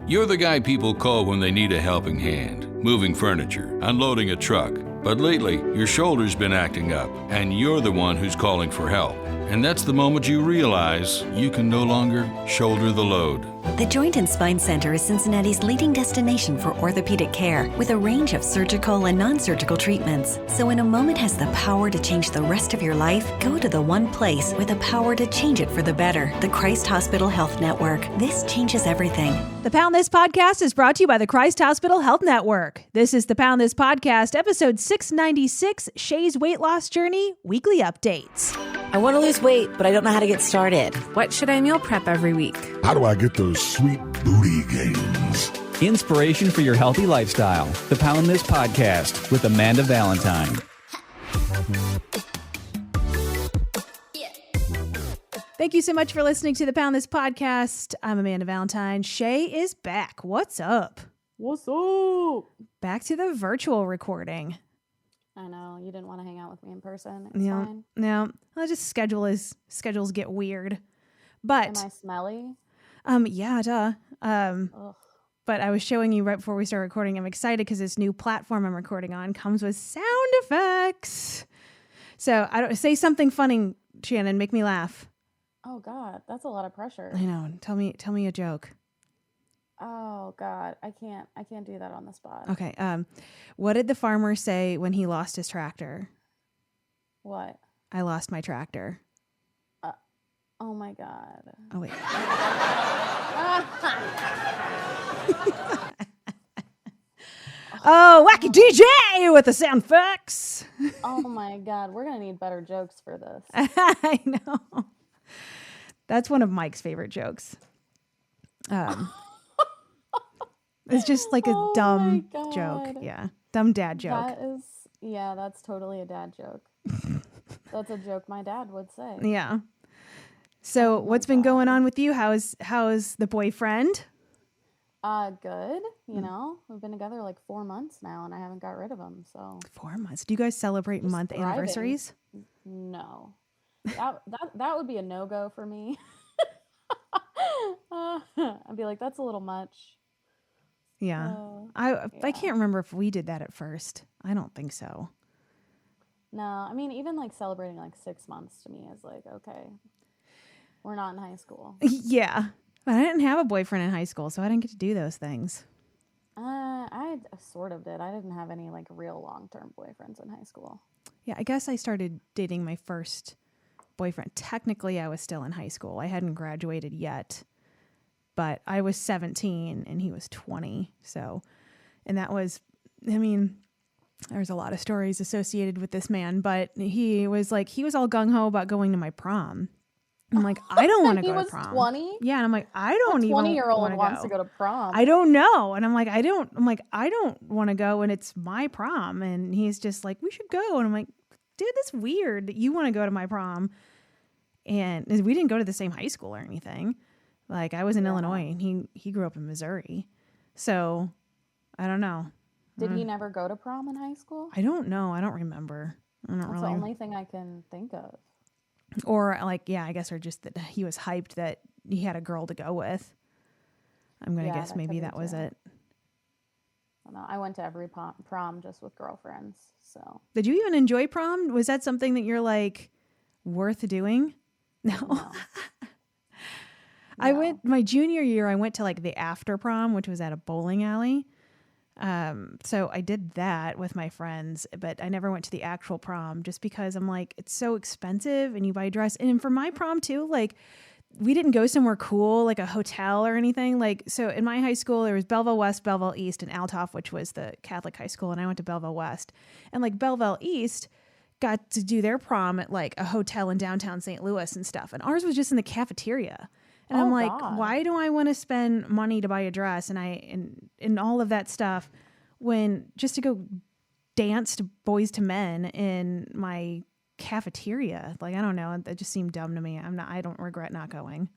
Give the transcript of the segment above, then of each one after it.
You're the guy people call when they need a helping hand, moving furniture, unloading a truck. But lately, your shoulder's been acting up, and you're the one who's calling for help. And that's the moment you realize you can no longer shoulder the load. The Joint and Spine Center is Cincinnati's leading destination for orthopedic care with a range of surgical and non-surgical treatments. So when a moment has the power to change the rest of your life, go to the one place with the power to change it for the better. The Christ Hospital Health Network. This changes everything. The Pound This Podcast is brought to you by the Christ Hospital Health Network. This is the Pound This Podcast, episode 696, Shay's Weight Loss Journey, Weekly Updates. I want to lose weight, but I don't know how to get started. What should I meal prep every week? How do I get those sweet booty gains? Inspiration for your healthy lifestyle. The Pound This Podcast with Amanda Valentine. Thank you so much for listening to the Pound This Podcast. I'm Amanda Valentine. Shay is back. What's up? What's up? Back to the virtual recording. I know. You didn't want to hang out with me in person. It's fine. No. Well, just schedules get weird. But am I smelly? Yeah, duh. But I was showing you right before we started recording. I'm excited because this new platform I'm recording on comes with sound effects. So I don't say something funny, Shannon. Make me laugh. Oh God, that's a lot of pressure. I know. Tell me a joke. Oh God, I can't do that on the spot. Okay. What did the farmer say when he lost his tractor? What? I lost my tractor. Oh my God. Oh wait. Oh, wacky DJ with the sound effects. Oh my God, we're gonna need better jokes for this. I know. That's one of Mike's favorite jokes. It's just like a dumb joke. Yeah. Dumb dad joke. That's totally a dad joke. That's a joke my dad would say. Yeah. So what's been going on with you? How's the boyfriend? Good. You know, we've been together like 4 months now and I haven't got rid of him. So 4 months. Do you guys celebrate Just month thriving. anniversaries? No. That would be a no-go for me. I'd be like, that's a little much. Yeah. I can't remember if we did that at first. I don't think so. No, I mean, even like celebrating like 6 months to me is like, okay, we're not in high school. Yeah. But I didn't have a boyfriend in high school, so I didn't get to do those things. I sort of did. I didn't have any like real long-term boyfriends in high school. Yeah, I guess I started dating my first boyfriend. Technically, I was still in high school. I hadn't graduated yet, but I was 17 and he was 20. So, and that was, I mean, there's a lot of stories associated with this man, but he was all gung-ho about going to my prom. I'm like, I don't want to go to prom. He was 20? Yeah, and I'm like, I don't even 20-year-old wants to go to prom. I don't know. And I'm like, I don't want to go and it's my prom. And he's just like, we should go. And I'm like, dude, that's weird that you want to go to my prom. And we didn't go to the same high school or anything. Like I was in Illinois and he grew up in Missouri. So I don't know. Did he never go to prom in high school? I don't know. I don't remember. That's the only thing I can think of. Or like, yeah, I guess, or just that he was hyped that he had a girl to go with. I'm going to guess maybe that was it. I went to every prom just with girlfriends. So did you even enjoy prom? Was that something that you're like worth doing? No. I went my junior year. I went to like the after prom, which was at a bowling alley. So I did that with my friends, but I never went to the actual prom just because I'm like, it's so expensive and you buy a dress. And for my prom too, like we didn't go somewhere cool, like a hotel or anything. Like, so in my high school, there was Belleville West, Belleville East, and Altoff, which was the Catholic high school. And I went to Belleville West, and like Belleville East got to do their prom at like a hotel in downtown St. Louis and stuff. And ours was just in the cafeteria. And I'm like, why do I want to spend money to buy a dress and all of that stuff when just to go dance to Boys to Men in my cafeteria? Like, I don't know. That just seemed dumb to me. I don't regret not going.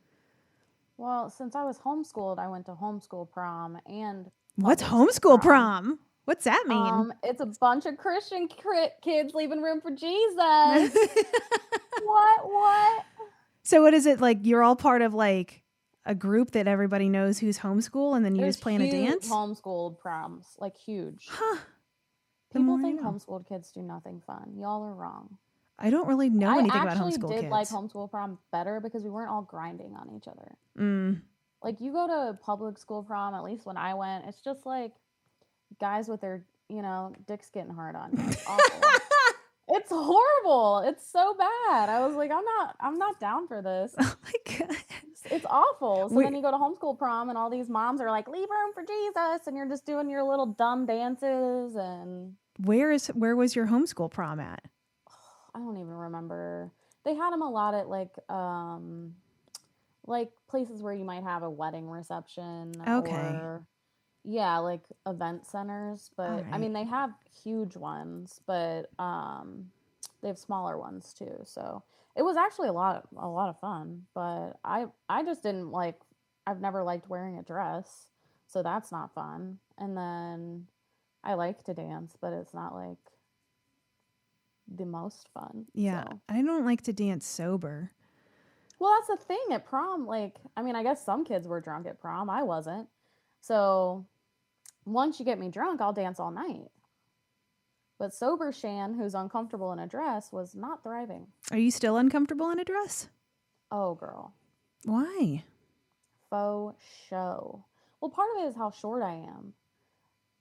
Well, since I was homeschooled, I went to homeschool prom and what's homeschool prom? What's that mean? It's a bunch of Christian kids leaving room for Jesus. What? So what is it like? You're all part of like a group that everybody knows who's homeschool, and then you There's just plan a dance? homeschooled proms, like huge. Huh. People think homeschooled kids do nothing fun. Y'all are wrong. I don't really know anything about I homeschool actually did kids. like homeschool prom better because we weren't all grinding on each other. Mm. Like you go to public school prom, at least when I went, it's just like guys with their, dicks getting hard on you. It's awful. It's horrible. It's so bad. I was like, I'm not down for this. Oh my God. It's awful. So then you go to homeschool prom and all these moms are like, leave room for Jesus, and you're just doing your little dumb dances. And where was your homeschool prom at? I don't even remember. They had them a lot at like places where you might have a wedding reception. Okay. Or, yeah, like event centers. But right. I mean, they have huge ones, but they have smaller ones too. So it was actually a lot of fun. But I just didn't like. I've never liked wearing a dress, so that's not fun. And then I like to dance, but it's not like the most fun. Yeah, so. I don't like to dance sober. Well, that's the thing at prom. Like, I mean, I guess some kids were drunk at prom. I wasn't. So once you get me drunk, I'll dance all night. But sober Shan, who's uncomfortable in a dress, was not thriving. Are you still uncomfortable in a dress? Oh, girl. Why? Faux show. Well, part of it is how short I am.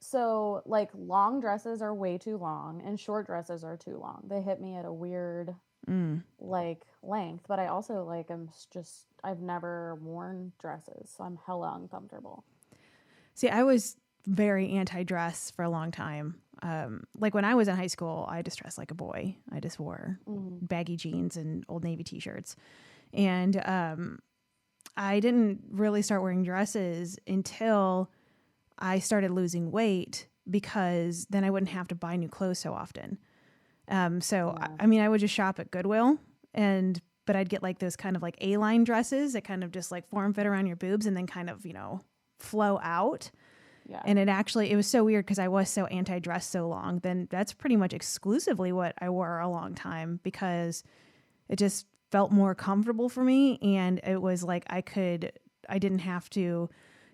So, like, long dresses are way too long and short dresses are too long. They hit me at a weird, like, length. But I also, like, I've never worn dresses, so I'm hella uncomfortable. See, I was very anti-dress for a long time. Like, when I was in high school, I just dressed like a boy. I just wore baggy jeans and Old Navy t-shirts. And I didn't really start wearing dresses until I started losing weight, because then I wouldn't have to buy new clothes so often. I mean, I would just shop at Goodwill, but I'd get like those kind of like A-line dresses that kind of just like form fit around your boobs and then kind of, flow out. Yeah. And it was so weird because I was so anti-dress so long. Then that's pretty much exclusively what I wore a long time, because it just felt more comfortable for me. And it was like I didn't have to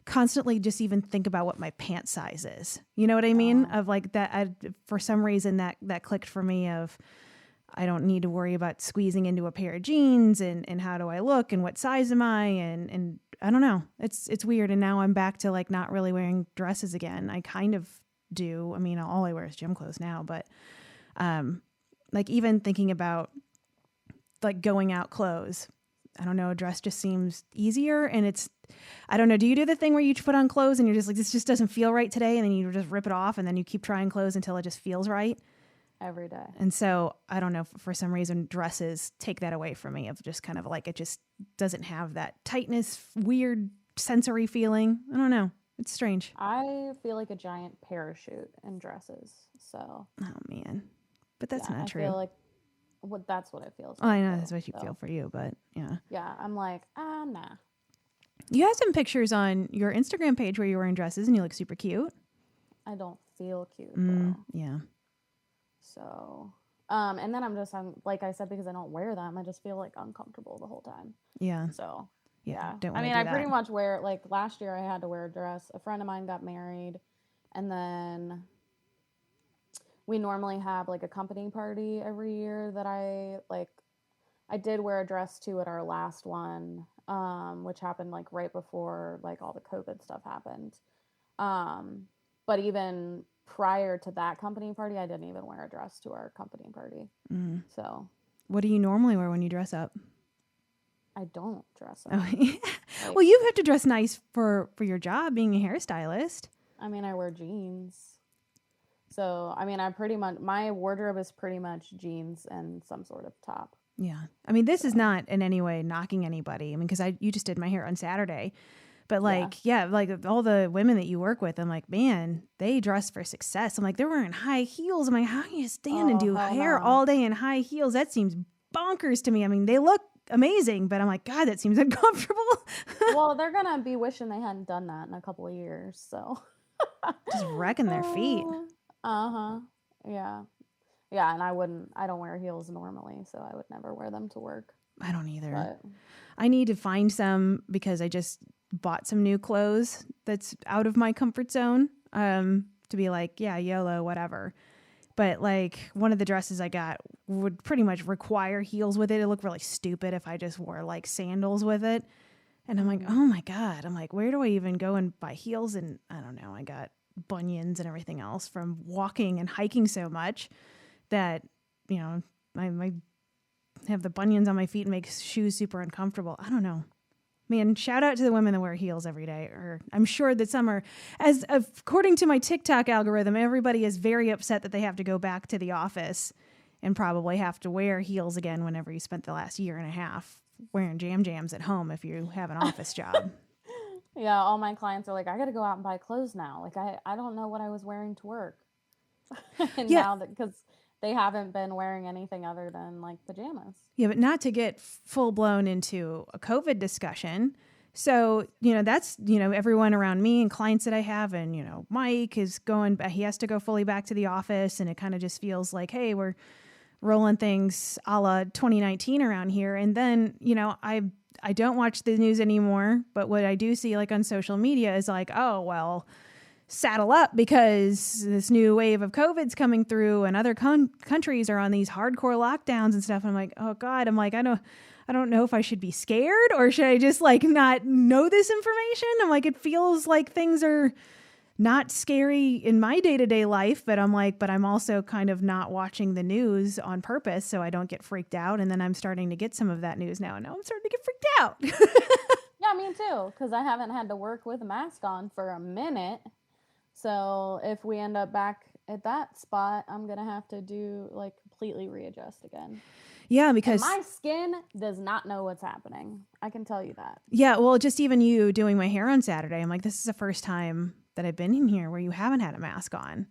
constantly just even think about what my pant size is. You know what I mean? Of like that, for some reason that clicked for me of, I don't need to worry about squeezing into a pair of jeans and how do I look and what size am I? And I don't know. It's weird. And now I'm back to like not really wearing dresses again. I kind of do. I mean, all I wear is gym clothes now, but like even thinking about like going out clothes, I don't know, a dress just seems easier. And I don't know. Do you do the thing where you put on clothes and you're just like, this just doesn't feel right today, and then you just rip it off and then you keep trying clothes until it just feels right? Every day. And so I don't know, for some reason dresses take that away from me, of just kind of like, it just doesn't have that tightness, weird sensory feeling. I don't know. It's strange. I feel like a giant parachute in dresses. So. Oh man. But that's not true. I feel like that's what it feels like. I know that's what you feel for you, but yeah. Yeah, I'm like, nah. You have some pictures on your Instagram page where you're wearing dresses and you look super cute. I don't feel cute though. Yeah. So, and then I'm like I said, because I don't wear them, I just feel like uncomfortable the whole time. Yeah. So, yeah. I pretty much wear, like last year I had to wear a dress. A friend of mine got married, and then we normally have like a company party every year that I did wear a dress to at our last one, which happened like right before like all the COVID stuff happened. But even prior to that company party, I didn't even wear a dress to our company party. So, what do you normally wear when you dress up? I don't dress up. Oh, yeah. Well, you have to dress nice for your job, being a hairstylist. I mean, I wear jeans. So, I mean, my wardrobe is pretty much jeans and some sort of top. Yeah. I mean, this is not in any way knocking anybody. I mean, because you just did my hair on Saturday. But like, like all the women that you work with, I'm like, man, they dress for success. I'm like, they're wearing high heels. I'm like, how can you stand and do hair all day in high heels? That seems bonkers to me. I mean, they look amazing, but I'm like, God, that seems uncomfortable. Well, they're going to be wishing they hadn't done that in a couple of years. So just wrecking their feet. Yeah. Yeah. And I don't wear heels normally, so I would never wear them to work. I don't either. But I need to find some because I just bought some new clothes that's out of my comfort zone, to be like, yeah, YOLO, whatever. But like one of the dresses I got would pretty much require heels with it. It looked really stupid if I just wore like sandals with it. And I'm like, oh my God. I'm like, where do I even go and buy heels? And I don't know. I got bunions and everything else from walking and hiking so much that, you know, I have the bunions on my feet and makes shoes super uncomfortable. I don't know. Man, shout out to the women that wear heels every day. Or I'm sure that some are, as according to my TikTok algorithm, everybody is very upset that they have to go back to the office and probably have to wear heels again whenever you spent the last year and a half wearing jams at home if you have an office job. yeah, all my clients are like, I got to go out and buy clothes now. Like, I don't know what I was wearing to work. And now that, because they haven't been wearing anything other than like pajamas. Yeah, but not to get full blown into a COVID discussion. So, you know, that's, you know, everyone around me and clients that I have, and, you know, Mike is going, he has to go fully back to the office, and it kind of just feels like, hey, we're rolling things a la 2019 around here. And then, you know, I don't watch the news anymore, but what I do see like on social media is like, oh, well, saddle up because this new wave of COVID's coming through and other countries are on these hardcore lockdowns and stuff. And I'm like, oh God, I'm like, I don't know if I should be scared or should I just like not know this information? I'm like, it feels like things are not scary in my day-to-day life, but I'm like, but I'm also kind of not watching the news on purpose so I don't get freaked out. And then I'm starting to get some of that news now, and now I'm starting to get freaked out. Yeah, me too, because I haven't had to work with a mask on for a minute. So if we end up back at that spot, I'm going to have to do like completely readjust again. Yeah, because and my skin does not know what's happening. I can tell you that. Yeah, well, just even you doing my hair on Saturday, I'm like, this is the first time that I've been in here where you haven't had a mask on.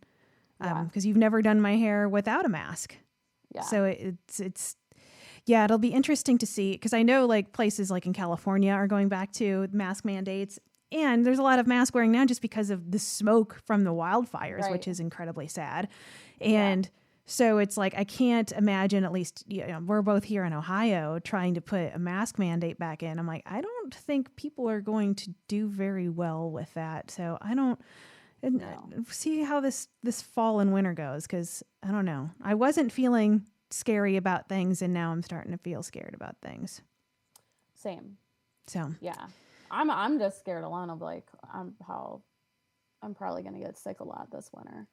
Because you've never done my hair without a mask. Yeah. So it's yeah, it'll be interesting to see, because I know like places like in California are going back to mask mandates. And there's a lot of mask wearing now just because of the smoke from the wildfires, which is incredibly sad. And so it's like, I can't imagine, at least, you know, we're both here in Ohio trying to put a mask mandate back in. I'm like, I don't think people are going to do very well with that. So I don't see how this fall and winter goes, because I don't know. I wasn't feeling scary about things, and now I'm starting to feel scared about things. Same. So yeah. I'm just scared alone of like I'm probably gonna get sick a lot this winter.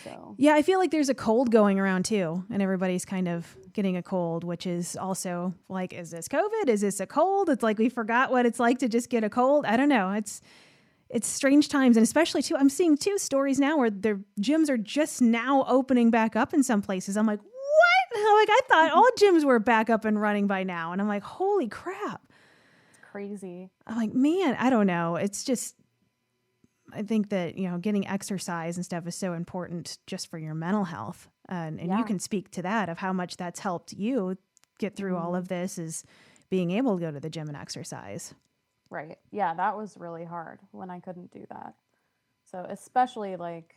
So yeah, I feel like there's a cold going around too, and everybody's kind of getting a cold, which is also like, is this COVID? Is this a cold? It's like we forgot what it's like to just get a cold. I don't know. It's strange times, and especially too, I'm seeing two stories now where their gyms are just now opening back up in some places. I'm like, what? Like, I thought all gyms were back up and running by now, and I'm like, holy crap. Crazy. I'm like, man, I don't know. It's just, I think that, you know, getting exercise and stuff is so important just for your mental health. And you can speak to that, of how much that's helped you get through all of this, is being able to go to the gym and exercise. Right. Yeah, that was really hard when I couldn't do that. So especially like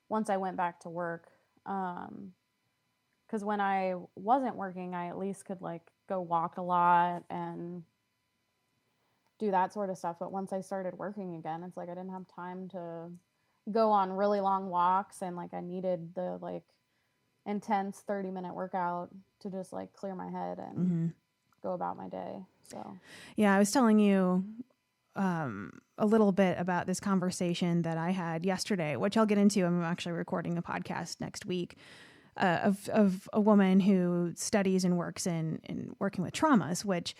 once I went back to work, because when I wasn't working, I at least could like go walk a lot and do that sort of stuff. But once I started working again, it's like I didn't have time to go on really long walks, and like I needed the like intense 30-minute workout to just like clear my head and go about my day. So yeah, I was telling you a little bit about this conversation that I had yesterday, which I'll get into. I'm actually recording a podcast next week of a woman who studies and works in working with traumas, which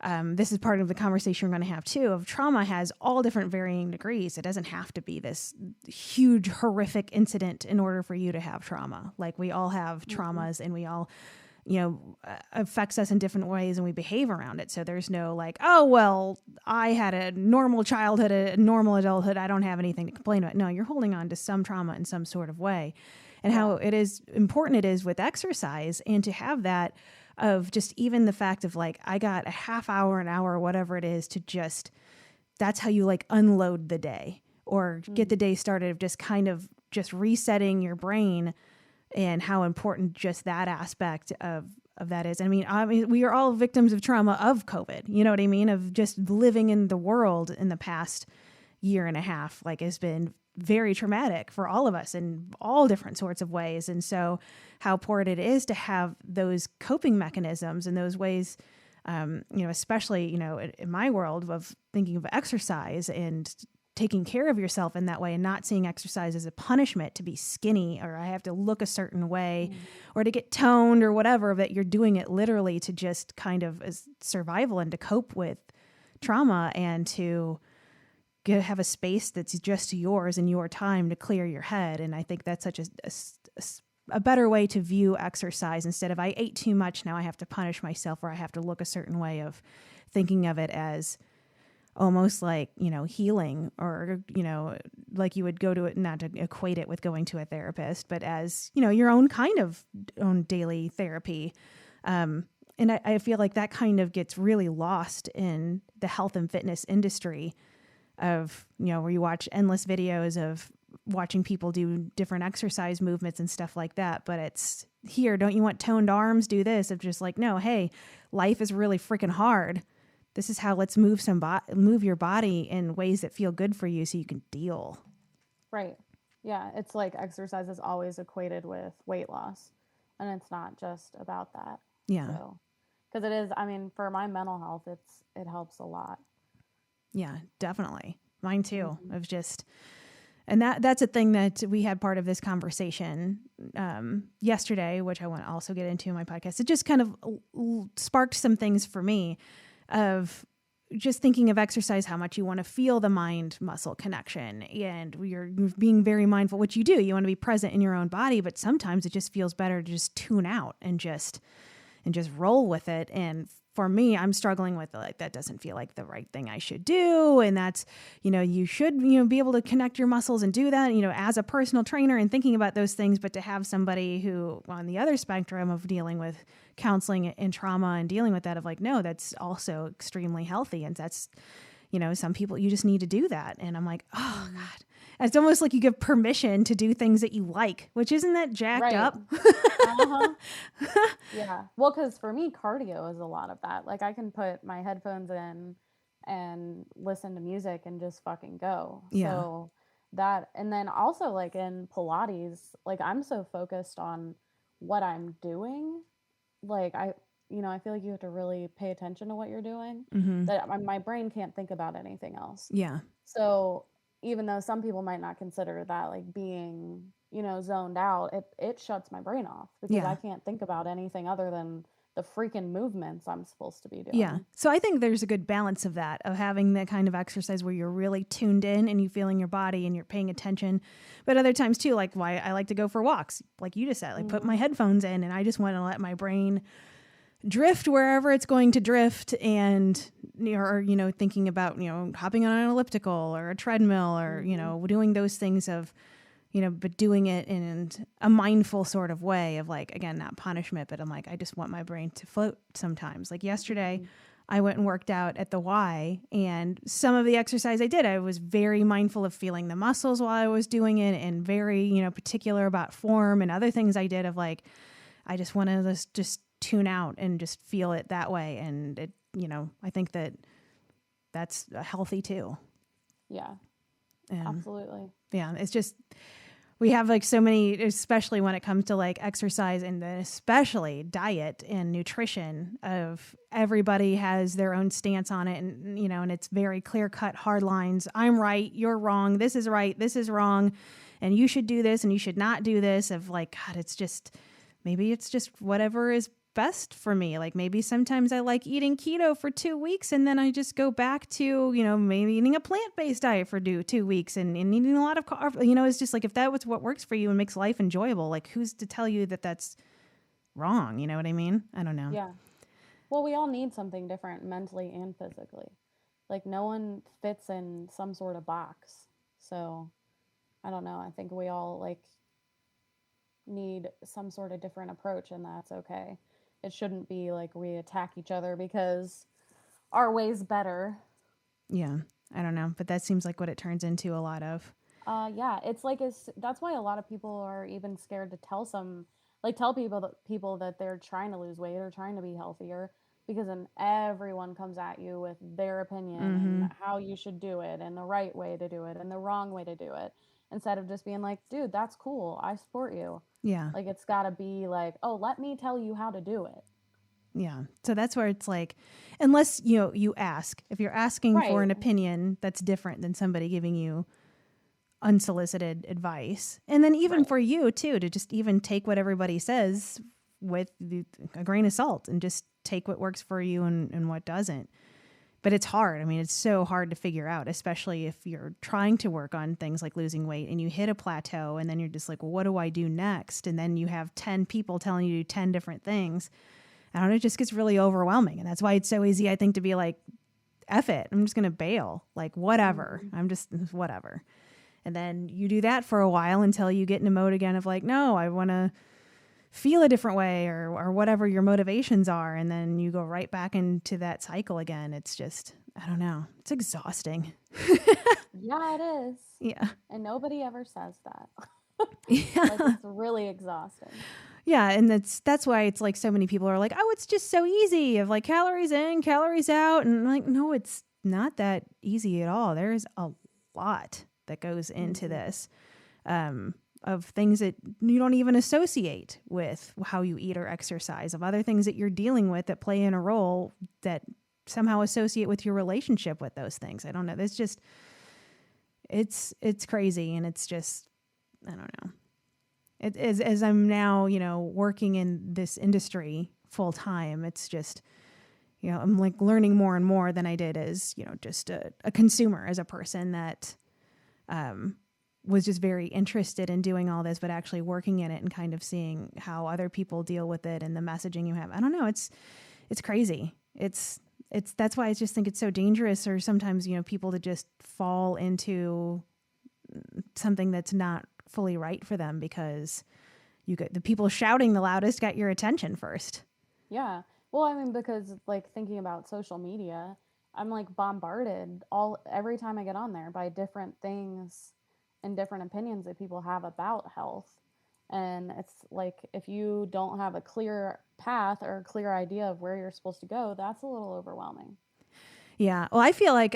this is part of the conversation we're going to have too, of trauma has all different varying degrees. It doesn't have to be this huge, horrific incident in order for you to have trauma. Like, we all have traumas, and we all, you know, affects us in different ways, and we behave around it. So there's no like, oh, well, I had a normal childhood, a normal adulthood, I don't have anything to complain about. No, you're holding on to some trauma in some sort of way. And how it is important it is with exercise, and to have that, of just even the fact of like, I got a half hour, an hour, whatever it is, to just, that's how you like unload the day or get the day started, of just kind of just resetting your brain, and how important just that aspect of of that is. I mean, we are all victims of trauma of COVID. You know what I mean? Of just living in the world in the past year and a half, like, has been very traumatic for all of us in all different sorts of ways. And so how important it is to have those coping mechanisms and those ways, especially, in my world of thinking of exercise and taking care of yourself in that way, and not seeing exercise as a punishment to be skinny, or I have to look a certain way or to get toned or whatever, that you're doing it literally to just kind of as survival and to cope with trauma and to have a space that's just yours and your time to clear your head. And I think that's such a better way to view exercise, instead of I ate too much, now I have to punish myself, or I have to look a certain way, of thinking of it as almost like, healing, or, like you would go to it, not to equate it with going to a therapist, but as, your own kind of own daily therapy. And I feel like that kind of gets really lost in the health and fitness industry of, where you watch endless videos of watching people do different exercise movements and stuff like that. But it's here, don't you want toned arms? Do this. Of just like, no, hey, life is really freaking hard. This is how, let's move your body in ways that feel good for you so you can deal. Right. Yeah. It's like exercise is always equated with weight loss, and it's not just about that. Yeah. So, because it is, for my mental health, it helps a lot. Yeah, definitely. Mine too. Of just, and that's a thing that we had part of this conversation yesterday, which I want to also get into in my podcast. It just kind of sparked some things for me of just thinking of exercise, how much you want to feel the mind muscle connection, and you're being very mindful, which you do. You want to be present in your own body, but sometimes it just feels better to just tune out and just roll with it. And for me, I'm struggling with that doesn't feel like the right thing I should do. And that's, you should, be able to connect your muscles and do that, as a personal trainer and thinking about those things. But to have somebody who on the other spectrum of dealing with counseling and trauma and dealing with that, of like, no, that's also extremely healthy. And that's, some people, you just need to do that. And I'm like, oh God. And it's almost like you give permission to do things that you like, which isn't that jacked up? Yeah. Well, because for me, cardio is a lot of that. Like, I can put my headphones in and listen to music and just fucking go. Yeah. So that, and then also like in Pilates, like I'm so focused on what I'm doing. Like I feel like you have to really pay attention to what you're doing, that my brain can't think about anything else. Yeah. So even though some people might not consider that like being, zoned out, it shuts my brain off, because I can't think about anything other than the freaking movements I'm supposed to be doing. Yeah. So I think there's a good balance of that, of having that kind of exercise where you're really tuned in and you feeling your body and you're paying attention. But other times too, like why I like to go for walks, like you just said, like put my headphones in and I just want to let my brain drift wherever it's going to drift, and or thinking about hopping on an elliptical or a treadmill, or doing those things of but doing it in a mindful sort of way of like, again, not punishment, but I'm like, I just want my brain to float sometimes. Like yesterday I went and worked out at the Y, and some of the exercise I did, I was very mindful of feeling the muscles while I was doing it, and very particular about form, and other things I did of like, I just want to just tune out and just feel it that way. And it, I think that's healthy too. Yeah, and absolutely. Yeah. It's just, we have like so many, especially when it comes to like exercise and then especially diet and nutrition, of everybody has their own stance on it. And, and it's very clear cut, hard lines. I'm right. You're wrong. This is right. This is wrong. And you should do this and you should not do this. Of like, God, it's just, maybe it's just whatever is best for me. Like maybe sometimes I like eating keto for 2 weeks, and then I just go back to, maybe eating a plant-based diet for 2 weeks and eating a lot of carbs. It's just like, if that was what works for you and makes life enjoyable, like who's to tell you that that's wrong? You know what I mean? I don't know. Yeah. Well, we all need something different mentally and physically. Like no one fits in some sort of box. So I don't know. I think we all like need some sort of different approach, and that's okay. It shouldn't be like we attack each other because our way's better. Yeah, I don't know, but that seems like what it turns into a lot of. Yeah, it's like that's why a lot of people are even scared to tell some like tell people that they're trying to lose weight or trying to be healthier, because then everyone comes at you with their opinion and how you should do it and the right way to do it and the wrong way to do it, instead of just being like, dude, that's cool, I support you. Yeah. Like, it's got to be like, oh, let me tell you how to do it. Yeah. So that's where it's like, unless, you ask, if you're asking for an Right. opinion, that's different than somebody giving you unsolicited advice. And then even for you too, to just even take what everybody says with a grain of salt and just take what works for you and what doesn't. But it's hard. I mean, it's so hard to figure out, especially if you're trying to work on things like losing weight and you hit a plateau and then you're just like, well, what do I do next? And then you have 10 people telling you to do 10 different things. I don't know, it just gets really overwhelming. And that's why it's so easy, I think, to be like, F it. I'm just going to bail. Like, whatever. I'm just, whatever. And then you do that for a while until you get in a mode again of like, no, I want to feel a different way or whatever your motivations are. And then you go right back into that cycle again. It's just, I don't know. It's exhausting. Yeah, it is. Yeah. And nobody ever says that. Yeah. Like, it's really exhausting. Yeah, and that's why it's like so many people are like, oh, it's just so easy of like calories in, calories out. And I'm like, no, it's not that easy at all. There's a lot that goes into this of things that you don't even associate with how you eat or exercise, of other things that you're dealing with that play in a role that somehow associate with your relationship with those things. I don't know. There's just, it's crazy. And it's just, I don't know. It is, as I'm now, working in this industry full time, it's just, I'm like learning more and more than I did as, just a consumer, as a person that was just very interested in doing all this, but actually working in it and kind of seeing how other people deal with it and the messaging you have. I don't know. It's crazy. That's why I just think it's so dangerous, or sometimes, people to just fall into something that's not fully right for them, because you get the people shouting the loudest got your attention first. Yeah. Well, I mean, because like thinking about social media, I'm like bombarded every time I get on there by different things and different opinions that people have about health. And it's like, if you don't have a clear path or a clear idea of where you're supposed to go, that's a little overwhelming. Yeah. Well, I feel like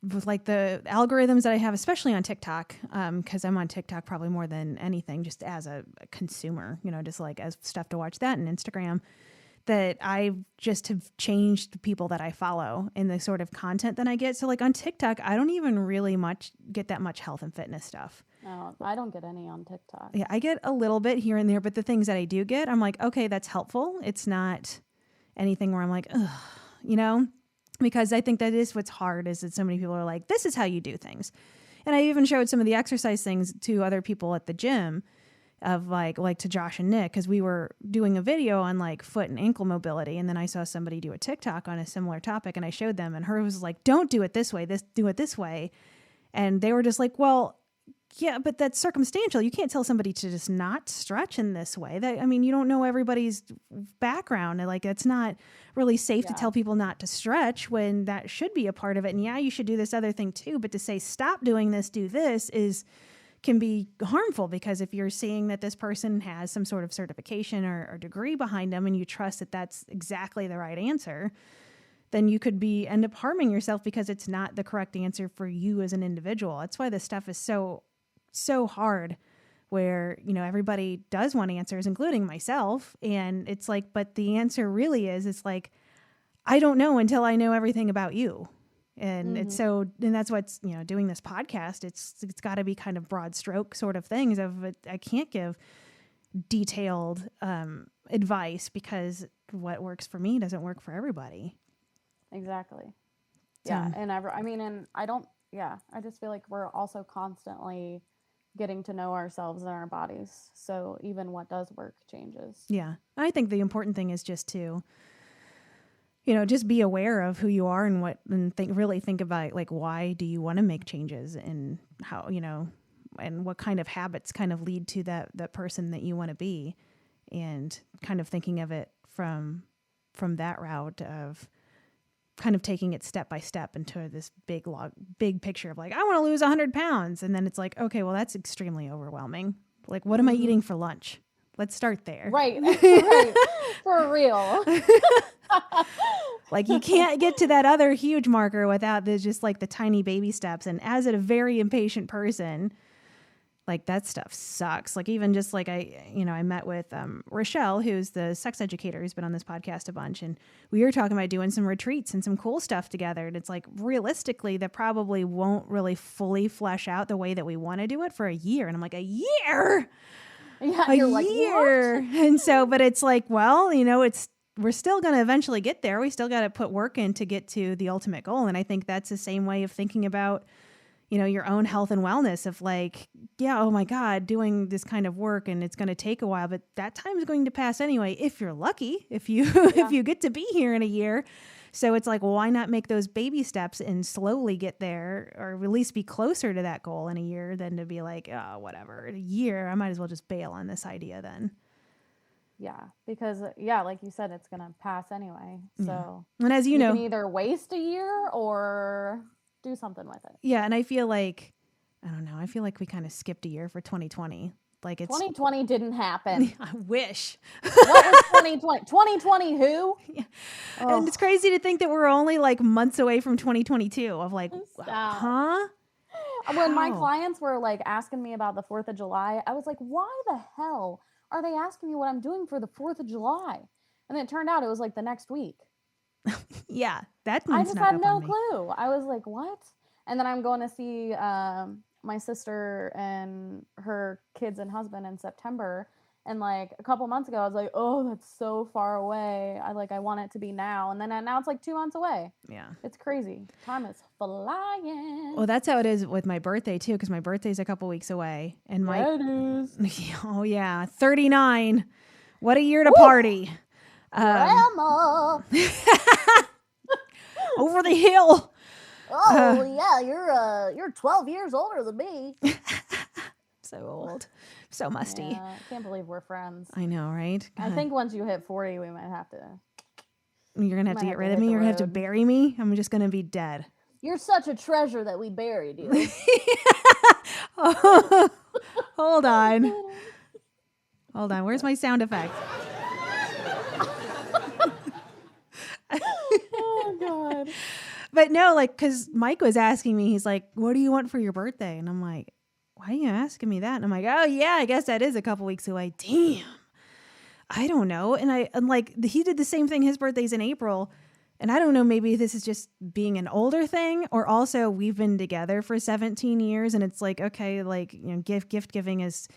with like the algorithms that I have, especially on TikTok, because I'm on TikTok probably more than anything, just as a consumer, just like as stuff to watch, that and Instagram, that I just have changed the people that I follow and the sort of content that I get. So like on TikTok, I don't even really get that much health and fitness stuff. No, I don't get any on TikTok. Yeah, I get a little bit here and there, but the things that I do get, I'm like, okay, that's helpful. It's not anything where I'm like, ugh, because I think that is what's hard, is that so many people are like, this is how you do things. And I even showed some of the exercise things to other people at the gym, of like to Josh and Nick, because we were doing a video on like foot and ankle mobility. And then I saw somebody do a TikTok on a similar topic, and I showed them, and her was like, don't do it this way, do it this way. And they were just like, well, yeah, but that's circumstantial. You can't tell somebody to just not stretch in this way. You don't know everybody's background. And like, it's not really safe to tell people not to stretch when that should be a part of it. And yeah, you should do this other thing too. But to say, stop doing this, do this, can be harmful, because if you're seeing that this person has some sort of certification or degree behind them, and you trust that that's exactly the right answer, then you could end up harming yourself because it's not the correct answer for you as an individual. That's why this stuff is so hard, where, everybody does want answers, including myself. And it's like, but the answer really it's like, I don't know until I know everything about you. And it's and that's what's, doing this podcast, it's got to be kind of broad stroke sort of things I can't give detailed advice, because what works for me doesn't work for everybody. Exactly. Yeah. And I just feel like we're also constantly getting to know ourselves and our bodies. So even what does work changes. Yeah. I think the important thing is just to, just be aware of who you are and really think about, like, why do you want to make changes, and how, and what kind of habits kind of lead to that person that you want to be, and kind of thinking of it from that route of kind of taking it step by step into this big picture of like, I want to lose 100 pounds. And then it's like, okay, well, that's extremely overwhelming Like, what am I eating for lunch? Let's start there. Right. Right. For real. Like, you can't get to that other huge marker without just like the tiny baby steps. And as a very impatient person, like that stuff sucks. Like even just like I met with Rochelle, who's the sex educator who's been on this podcast a bunch. And we were talking about doing some retreats and some cool stuff together. And it's like, realistically, that probably won't really fully flesh out the way that we want to do it for a year. And I'm like, a year? Yeah, A you're like, year. what? And so, but it's like, well, we're still going to eventually get there. We still got to put work in to get to the ultimate goal. And I think that's the same way of thinking about, your own health and wellness of like, yeah, oh my God, doing this kind of work and it's going to take a while, but that time is going to pass anyway. If you're lucky, if you get to be here in a year. So it's like, well, why not make those baby steps and slowly get there, or at least be closer to that goal in a year than to be like, oh, whatever, in a year, I might as well just bail on this idea then. Yeah, because like you said, it's gonna pass anyway. So And as you can either waste a year or do something with it. Yeah, and I feel like, I don't know, I feel like we kind of skipped a year for 2020. Like it's 2020 didn't happen. I wish. What was 2020? 2020 who? Yeah. And it's crazy to think that we're only like months away from 2022 of like, Stop. huh? When my How? clients were like asking me about the 4th of July, I was like, why the hell are they asking me what I'm doing for the 4th of July? And it turned out it was like the next week. Yeah, that I one's just snuck had up no on me. clue. I was like, what? And then I'm going to see my sister and her kids and husband in September. And like a couple months ago, I was like, oh, that's so far away. I want it to be now. And then now it's like 2 months away. Yeah. It's crazy. Time is flying. Well, that's how it is with my birthday too, because my birthday's a couple weeks away. And Yeah, it is. oh yeah, 39. What a year to party. Grandma. Over the hill. Oh yeah, you're 12 years older than me. So old. So musty. Yeah, I can't believe we're friends. I know, right? I think once you hit 40, we might have to. You're going to have to might get have rid to of hit me. the You're going to have to road. bury me. I'm just going to be dead. You're such a treasure that we buried you. Hold on. Hold on. Where's my sound effect? Oh God. But no, like, because Mike was asking me, he's like, what do you want for your birthday? And I'm like, why are you asking me that? And I'm like, oh, yeah, I guess that is a couple weeks away. Damn. I don't know. And I'm like, he did the same thing. His birthday's in April. And I don't know, maybe this is just being an older thing, or also we've been together for 17 years. And it's like, okay, like, gift giving is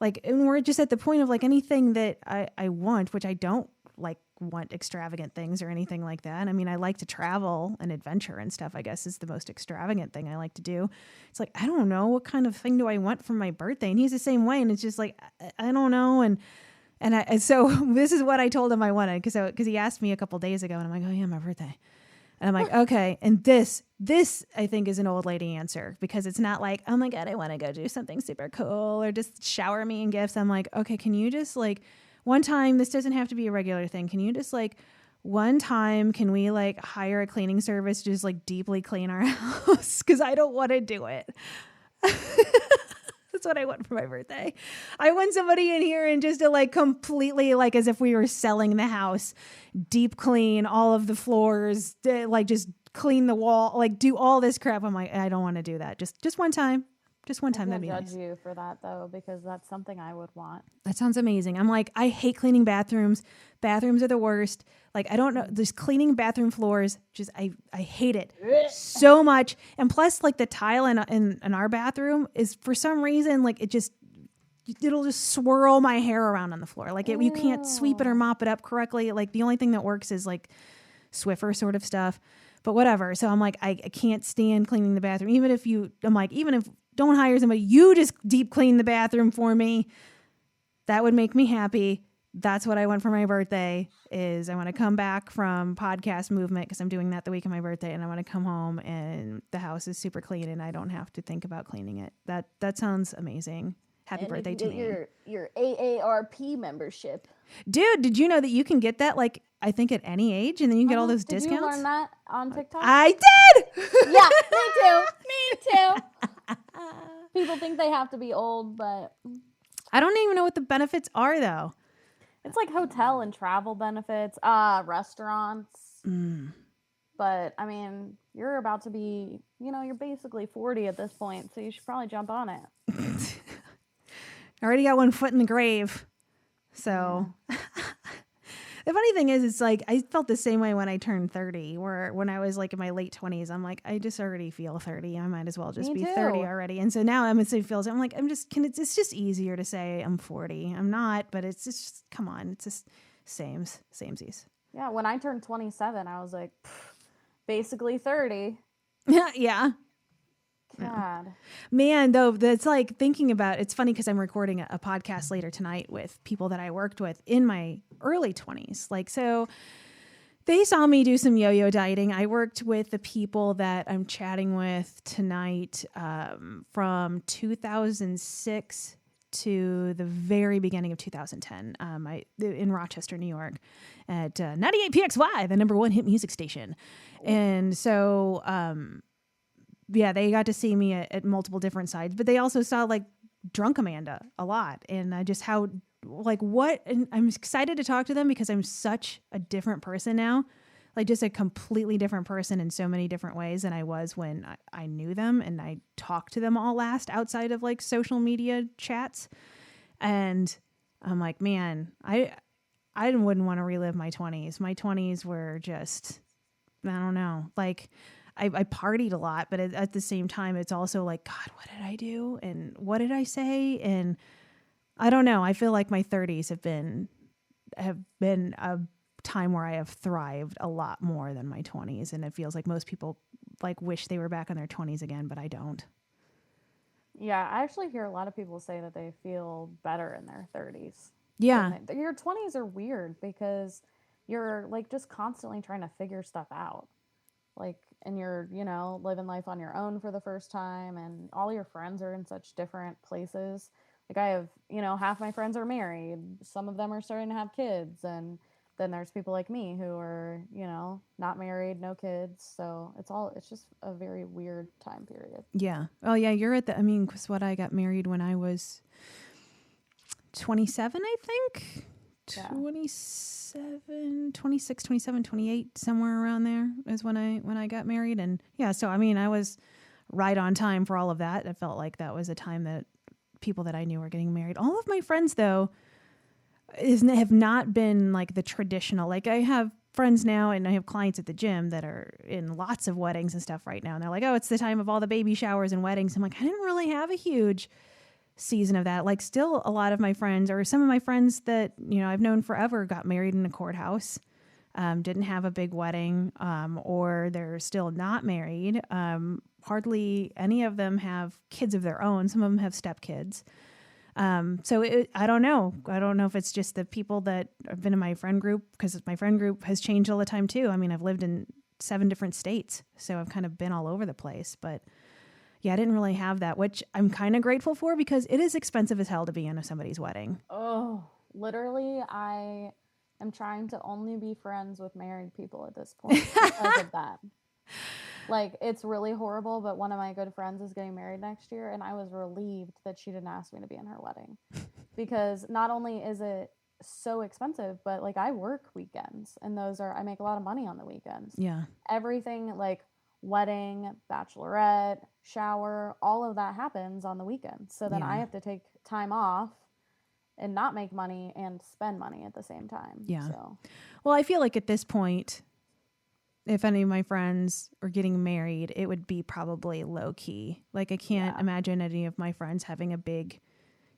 like, and we're just at the point of like anything that I want, which I don't like want extravagant things or anything like that. I mean, I like to travel and adventure and stuff, I guess is the most extravagant thing I like to do. It's like, I don't know, what kind of thing do I want for my birthday? And he's the same way. And it's just like, I don't know. And so this is what I told him I wanted. Cause he asked me a couple days ago and I'm like, oh yeah, my birthday. And I'm like, okay. And this I think is an old lady answer, because it's not like, oh my God, I want to go do something super cool or just shower me in gifts. I'm like, okay, can you just like one time, this doesn't have to be a regular thing. Can you just like one time, can we like hire a cleaning service to just like deeply clean our house? Cause I don't want to do it. That's what I want for my birthday. I want somebody in here and just to like completely like as if we were selling the house, deep clean all of the floors, like just clean the wall, like do all this crap. I'm like, I don't want to do that. Just one time. Just one time. I That'd be can't nice. judge you for that though, because that's something I would want. That sounds amazing. I'm like, I hate cleaning bathrooms. Bathrooms are the worst. Like, I don't know, just cleaning bathroom floors, just, I hate it so much. And plus, like, the tile in our bathroom is, for some reason, like, it'll just swirl my hair around on the floor. Like, you can't sweep it or mop it up correctly. Like, the only thing that works is, like, Swiffer sort of stuff. But whatever. So I'm like, I can't stand cleaning the bathroom. Even if don't hire somebody, you just deep clean the bathroom for me. That would make me happy. That's what I want for my birthday. Is I want to come back from podcast movement, because I'm doing that the week of my birthday, and I want to come home and the house is super clean and I don't have to think about cleaning it. That sounds amazing. Happy birthday to me. Your AARP membership. Dude, did you know that you can get that, like, I think at any age, and then you can get all those Did discounts? you learn that on TikTok? I did! Yeah, me too. Me too. People think they have to be old, but I don't even know what the benefits are though. It's like hotel and travel benefits, restaurants. But I mean, you're about to be, you're basically 40 at this point, so you should probably jump on it. I already got one foot in the grave. So the funny thing is, it's like I felt the same way when I turned 30, where when I was like in my late 20s, I'm like, I just already feel 30. I might as well just be 30 already. And so now I'm in the same feels. I'm like, it's just easier to say I'm 40. I'm not, but it's just, come on. It's just samesies. Yeah. When I turned 27, I was like, basically 30. Yeah. God. Man, though, that's like thinking about, it's funny because I'm recording a podcast later tonight with people that I worked with in my early 20s. Like, so they saw me do some yo-yo dieting. I worked with the people that I'm chatting with tonight from 2006 to the very beginning of 2010 in Rochester, New York at 98PXY, the #1 hit music station. And so, yeah, they got to see me at multiple different sides, but they also saw like drunk Amanda a lot. And just how, like, what, and I'm excited to talk to them because I'm such a different person now, like just a completely different person in so many different ways than I was when I knew them and I talked to them all last outside of like social media chats. And I'm like, man, I wouldn't want to relive my 20s. My 20s were just, I don't know, like, I partied a lot, but at the same time, it's also like, God, what did I do? And what did I say? And I don't know. I feel like my 30s have been a time where I have thrived a lot more than my 20s. And it feels like most people like wish they were back in their 20s again, but I don't. Yeah, I actually hear a lot of people say that they feel better in their 30s. Yeah. Your 20s are weird because you're like just constantly trying to figure stuff out. Like, and you're, living life on your own for the first time, and all your friends are in such different places. Like I have, half my friends are married. Some of them are starting to have kids. And then there's people like me who are, not married, no kids. So it's just a very weird time period. Yeah. Oh yeah. You're because what I got married when I was 27, I think. Yeah. 26, 27, 28, somewhere around there is when I got married. And yeah, so I was right on time for all of that. I felt like that was a time that people that I knew were getting married. All of my friends though have not been like the traditional, like I have friends now and I have clients at the gym that are in lots of weddings and stuff right now. And they're like, oh, it's the time of all the baby showers and weddings. I'm like, I didn't really have a huge season of that. Like still a lot of my friends or some of my friends that, I've known forever got married in a courthouse, didn't have a big wedding, or they're still not married. Hardly any of them have kids of their own. Some of them have stepkids. So I don't know. I don't know if it's just the people that have been in my friend group, because my friend group has changed all the time too. I've lived in 7 different states, so I've kind of been all over the place, but yeah, I didn't really have that, which I'm kind of grateful for because it is expensive as hell to be in somebody's wedding. Oh, literally, I am trying to only be friends with married people at this point because of that. Like, it's really horrible, but one of my good friends is getting married next year, and I was relieved that she didn't ask me to be in her wedding. Because not only is it so expensive, but, like, I work weekends, and I make a lot of money on the weekends. Yeah. Everything, like, wedding, bachelorette, shower, all of that happens on the weekend. So then I have to take time off and not make money and spend money at the same time. Yeah. So. Well, I feel like at this point, if any of my friends are getting married, it would be probably low key. Like I can't imagine any of my friends having a big,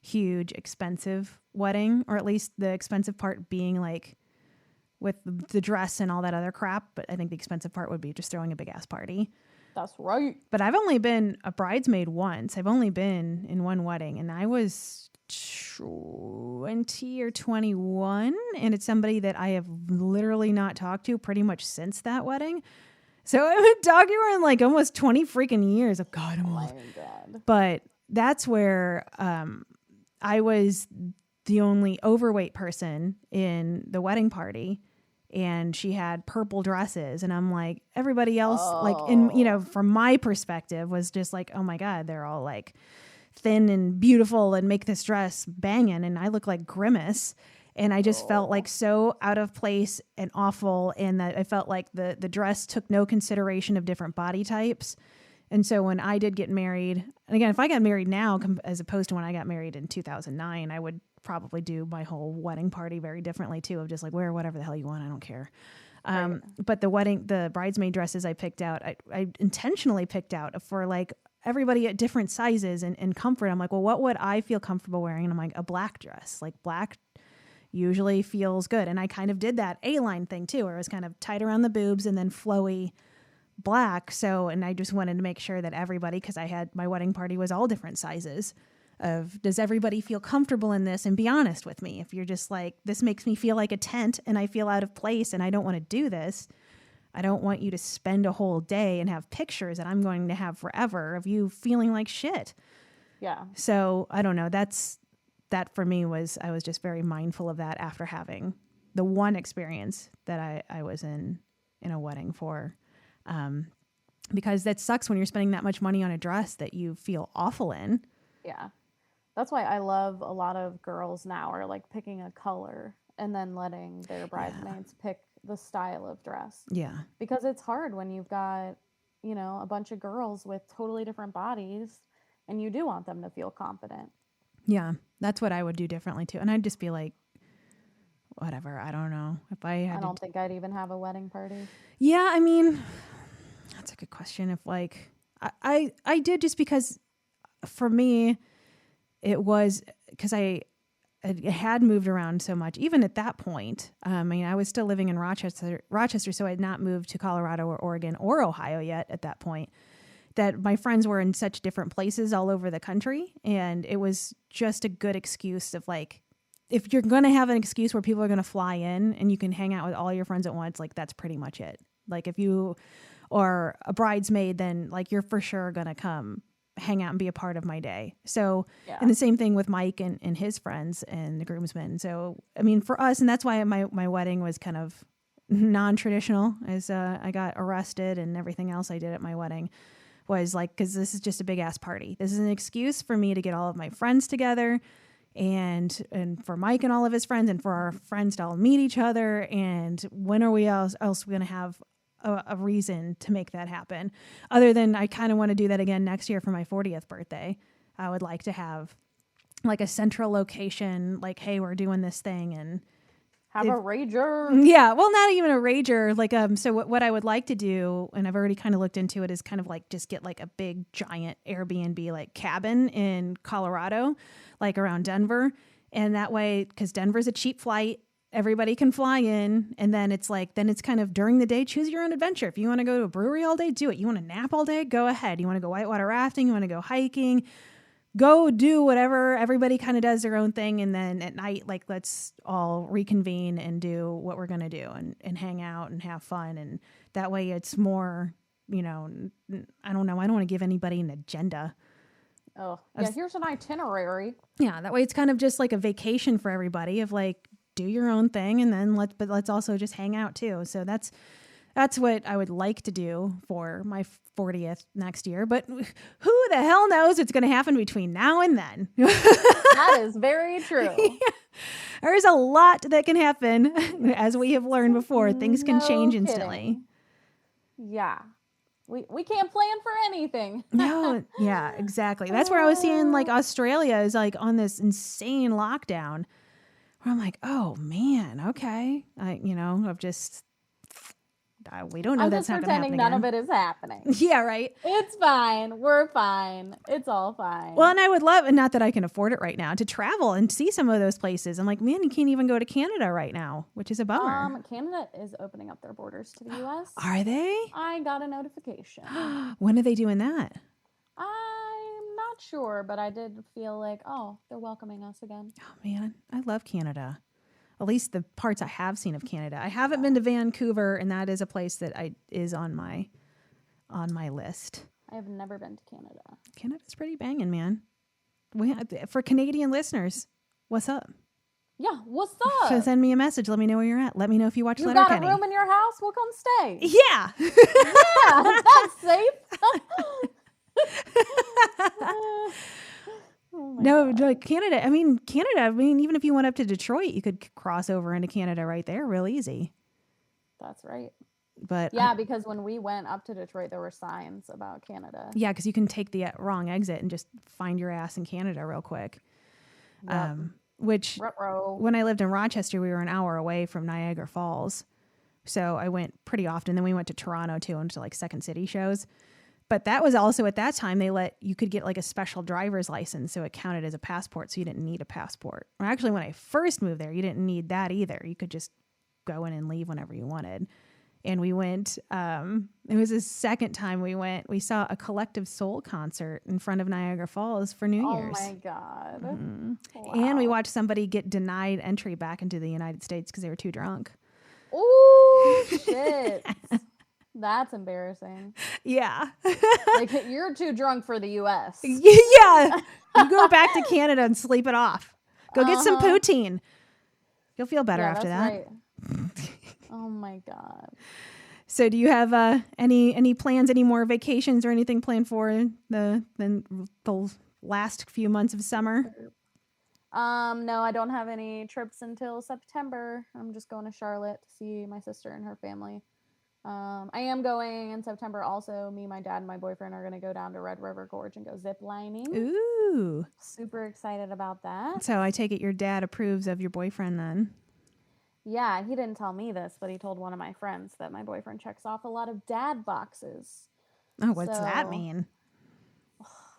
huge, expensive wedding, or at least the expensive part being like with the dress and all that other crap. But I think the expensive part would be just throwing a big ass party. That's right. But I've only been a bridesmaid once. I've only been in one wedding, and I was 20 or 21, and it's somebody that I have literally not talked to pretty much since that wedding. So I've been talking to her in like almost 20 freaking years. Oh God, I'm old. God. But that's where I was the only overweight person in the wedding party. And she had purple dresses, and I'm like, everybody else, like from my perspective was just like, oh my God, they're all like thin and beautiful and make this dress banging, and I look like Grimace. And I just felt like so out of place and awful, and that I felt like the dress took no consideration of different body types. And so when I did get married, and again, if I got married now as opposed to when I got married in 2009, I would probably do my whole wedding party very differently too, of just like wear whatever the hell you want, I don't care. But the bridesmaid dresses I picked out, I intentionally picked out for like everybody at different sizes and comfort. I'm like, well, what would I feel comfortable wearing? And I'm like, a black dress. Like black usually feels good. And I kind of did that A-line thing too, where it was kind of tight around the boobs and then flowy black. So, and I just wanted to make sure that everybody, because I had my wedding party was all different sizes of, does everybody feel comfortable in this? And be honest with me. If you're just like, this makes me feel like a tent and I feel out of place and I don't want to do this, I don't want you to spend a whole day and have pictures that I'm going to have forever of you feeling like shit. Yeah. So I don't know. That for me I was just very mindful of that after having the one experience that I was in a wedding for. Because that sucks when you're spending that much money on a dress that you feel awful in. Yeah. That's why I love a lot of girls now are like picking a color and then letting their bridesmaids pick the style of dress. Yeah. Because it's hard when you've got, a bunch of girls with totally different bodies and you do want them to feel confident. Yeah. That's what I would do differently too. And I'd just be like, whatever. I don't know. If I had I don't think I'd even have a wedding party. Yeah, I mean, that's a good question. If like I did, just because for me it was because I had moved around so much. Even at that point, I mean, I was still living in Rochester, so I had not moved to Colorado or Oregon or Ohio yet at that point. That my friends were in such different places all over the country, and it was just a good excuse of like, if you're going to have an excuse where people are going to fly in and you can hang out with all your friends at once, like that's pretty much it. Like if you are a bridesmaid, then like you're for sure going to come hang out and be a part of my day. So, and the same thing with Mike and his friends and the groomsmen. So, I mean, for us, and that's why my wedding was kind of non-traditional, as I got arrested and everything else I did at my wedding was like, because this is just a big ass party. This is an excuse for me to get all of my friends together, and for Mike and all of his friends, and for our friends to all meet each other. And when are we else going to have a reason to make that happen? Other than I kind of want to do that again next year for my 40th birthday. I would like to have like a central location, like, hey, we're doing this thing, and have a rager. Yeah, well, not even a rager. Like, so what I would like to do, and I've already kind of looked into it, is kind of like just get like a big giant Airbnb like cabin in Colorado, like around Denver, and that way, because Denver's a cheap flight, everybody can fly in, and then it's like, then it's kind of during the day, choose your own adventure. If you want to go to a brewery all day, do it. You want to nap all day, go ahead. You want to go whitewater rafting, you want to go hiking, go do whatever. Everybody kind of does their own thing. And then at night, like, let's all reconvene and do what we're going to do and hang out and have fun. And that way it's more, I don't know. I don't want to give anybody an agenda. Oh, yeah. Here's an itinerary. Yeah. That way it's kind of just like a vacation for everybody of like, do your own thing. And then let's also just hang out too. So that's what I would like to do for my 40th next year. But who the hell knows what's going to happen between now and then? That is very true. Yeah. There's a lot that can happen. As we have learned before, things can change instantly. Yeah. We can't plan for anything. No, yeah, exactly. That's where I was seeing like Australia is like on this insane lockdown where I'm like, oh man, okay. I've just... we don't know that's not going to happen. I'm just pretending none of it is happening. Yeah, right. It's fine. We're fine. It's all fine. Well, and I would love, and not that I can afford it right now, to travel and see some of those places. I'm like, man, you can't even go to Canada right now, which is a bummer. Canada is opening up their borders to the U.S. Are they? I got a notification. When are they doing that? I'm not sure, but I did feel like, they're welcoming us again. Oh, man, I love Canada. At least the parts I have seen of Canada. I haven't been to Vancouver, and that is a place that is on my list. I have never been to Canada. Canada's pretty banging, man. For Canadian listeners, what's up? Yeah, what's up? So send me a message. Let me know where you're at. Let me know if you watch Letterkenny. You got a room in your house? We'll come stay. Yeah. Yeah, that's safe. No, like Canada. I mean, Canada. I mean, even if you went up to Detroit, you could cross over into Canada right there, real easy. That's right. But yeah, because when we went up to Detroit, there were signs about Canada. Yeah, because you can take the wrong exit and just find your ass in Canada real quick. Yep. Which Ruh-roh. when I lived in Rochester, we were an hour away from Niagara Falls, so I went pretty often. Then we went to Toronto too, and to like Second City shows. But that was also at that time you could get like a special driver's license, so it counted as a passport. So you didn't need a passport. Or actually, when I first moved there, you didn't need that either. You could just go in and leave whenever you wanted. And we went. It was the second time we went. We saw a Collective Soul concert in front of Niagara Falls for New Year's. Oh my God! Wow. And we watched somebody get denied entry back into the United States because they were too drunk. Oh shit! That's embarrassing. Yeah. Like, you're too drunk for the U.S. Yeah. You go back to Canada and sleep it off. Go get some poutine. You'll feel better after that. Right. Oh my God. So do you have any plans, any more vacations or anything planned for the last few months of summer? No, I don't have any trips until September. I'm just going to Charlotte to see my sister and her family. I am going in September also. Me, my dad, and my boyfriend are going to go down to Red River Gorge and go zip lining. Ooh. Super excited about that. So I take it your dad approves of your boyfriend then? Yeah, he didn't tell me this, but he told one of my friends that my boyfriend checks off a lot of dad boxes. Oh, what's that mean?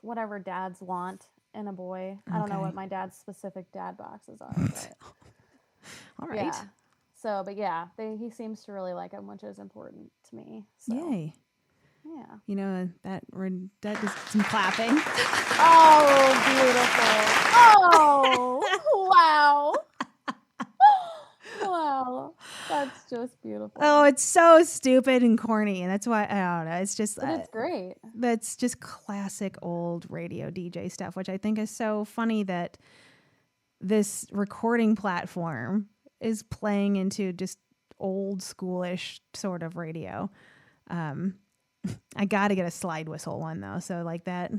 Whatever dads want in a boy. I don't know what my dad's specific dad boxes are. But all right. Yeah. So, but yeah, he seems to really like him, which is important to me. So, yay. Yeah. You know, that is some clapping. Oh, beautiful. Oh, wow. Wow. That's just beautiful. Oh, it's so stupid and corny. And that's why, I don't know. It's just, but it's great. That's just classic old radio DJ stuff, which I think is so funny that this recording platform is playing into just old schoolish sort of radio. I got to get a slide whistle one though. So like that,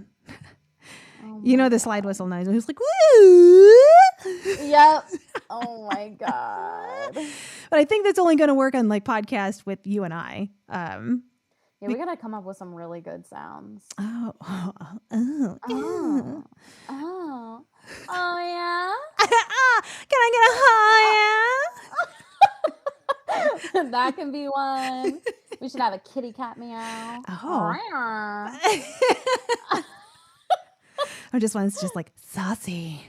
you know, the slide whistle noise. It was like, woo! Yep. Oh my God. But I think that's only going to work on like podcasts with you and I. Yeah, we got to come up with some really good sounds. Oh yeah. Can I get a high? That can be one. We should have a kitty cat meow. Oh. Or just one that's just like saucy.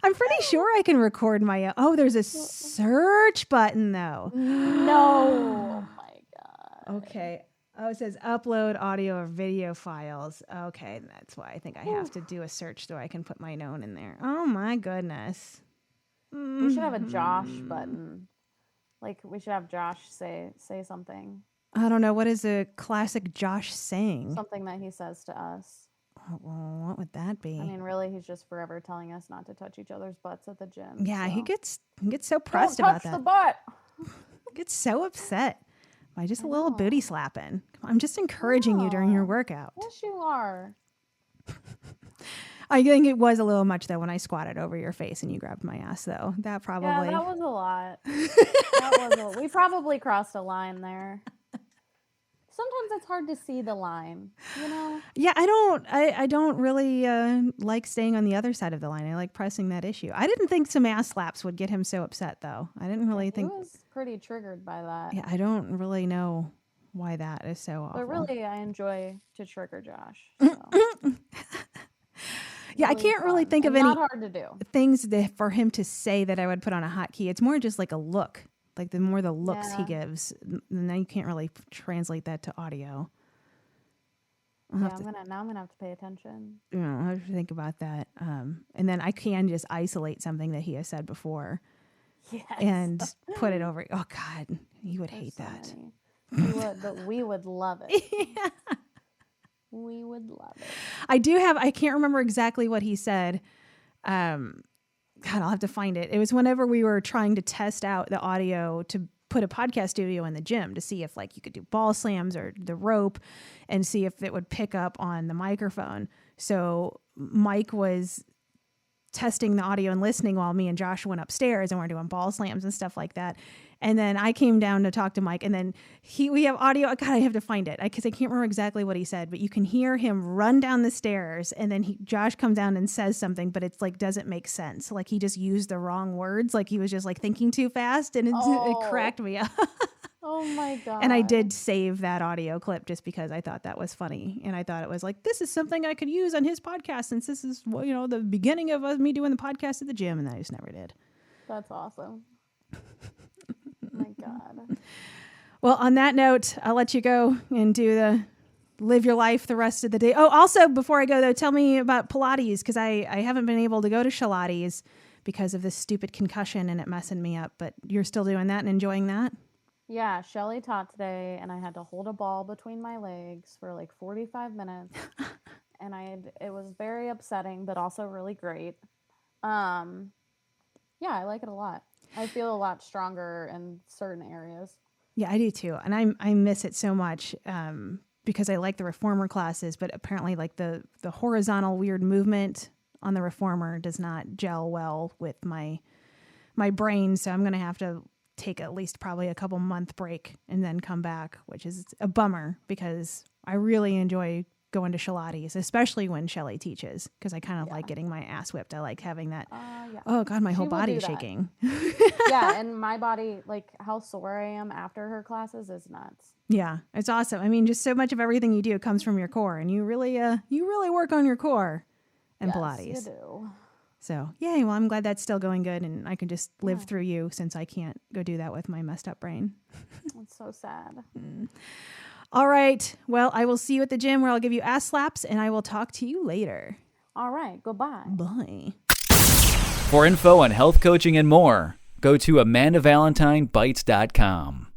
I'm pretty sure I can record my own. Oh, there's a search button though. No. Oh my God. Okay. Oh, it says upload audio or video files. Okay, that's why I think I have to do a search so I can put my own in there. Oh my goodness. We should have a Josh button. Like we should have Josh say something. I don't know. What is a classic Josh saying? Something that he says to us. Oh, well, what would that be? I mean, really, he's just forever telling us not to touch each other's butts at the gym. Yeah, so. he gets so pressed about that. Don't touch the butt. He gets so upset by just a little booty slapping. I'm just encouraging you during your workout. Yes, you are. I think it was a little much though when I squatted over your face and you grabbed my ass though. That probably. Yeah, that was a lot. We probably crossed a line there. Sometimes it's hard to see the line, you know? Yeah, I don't really like staying on the other side of the line. I like pressing that issue. I didn't think some ass slaps would get him so upset though. I didn't really think. He was pretty triggered by that. Yeah, I don't really know why that is so awful. But really, I enjoy to trigger Josh. So. Yeah, I can't really think of any not hard to do things for him to say that I would put on a hotkey. It's more just like a look. Like the more the looks he gives, then you can't really translate that to audio. I'm gonna have to pay attention. You know, I have to think about that. And then I can just isolate something that he has said before, and put it over. Oh God, he would hate that. We would, but we would love it. Yeah. We would love it. I can't remember exactly what he said. God, I'll have to find it. It was whenever we were trying to test out the audio to put a podcast studio in the gym to see if like you could do ball slams or the rope and see if it would pick up on the microphone. So Mike was testing the audio and listening while me and Josh went upstairs and we're doing ball slams and stuff like that. And then I came down to talk to Mike, and then we have audio. God, I have to find it because I can't remember exactly what he said, but you can hear him run down the stairs, and then Josh comes down and says something, but it's like doesn't make sense. Like he just used the wrong words. Like he was just like thinking too fast, and it cracked me up. Oh my God. And I did save that audio clip just because I thought that was funny. And I thought it was like, this is something I could use on his podcast since this is, the beginning of me doing the podcast at the gym. And I just never did. That's awesome. My God. Well, on that note, I'll let you go and live your life the rest of the day. Oh, also, before I go, though, tell me about Pilates, because I haven't been able to go to Pilates because of this stupid concussion and it messing me up. But you're still doing that and enjoying that? Yeah, Shelly taught today, and I had to hold a ball between my legs for like 45 minutes. And it was very upsetting, but also really great. Yeah, I like it a lot. I feel a lot stronger in certain areas. Yeah, I do too. And I miss it so much because I like the reformer classes, but apparently like the horizontal weird movement on the reformer does not gel well with my brain. So I'm going to have to take at least probably a couple month break and then come back, which is a bummer because I really enjoy going to Pilates, especially when Shelly teaches, because I kind of like getting my ass whipped. I like having that. Oh God, my whole body is shaking. Yeah, and my body, like how sore I am after her classes is nuts. Yeah, it's awesome. I mean, just so much of everything you do comes from your core, and you really work on your core in Pilates. Yes, you do. So, yay. Well, I'm glad that's still going good, and I can just live through you since I can't go do that with my messed up brain. That's so sad. All right. Well, I will see you at the gym where I'll give you ass slaps, and I will talk to you later. All right. Goodbye. Bye. For info on health coaching and more, go to AmandaValentineBites.com.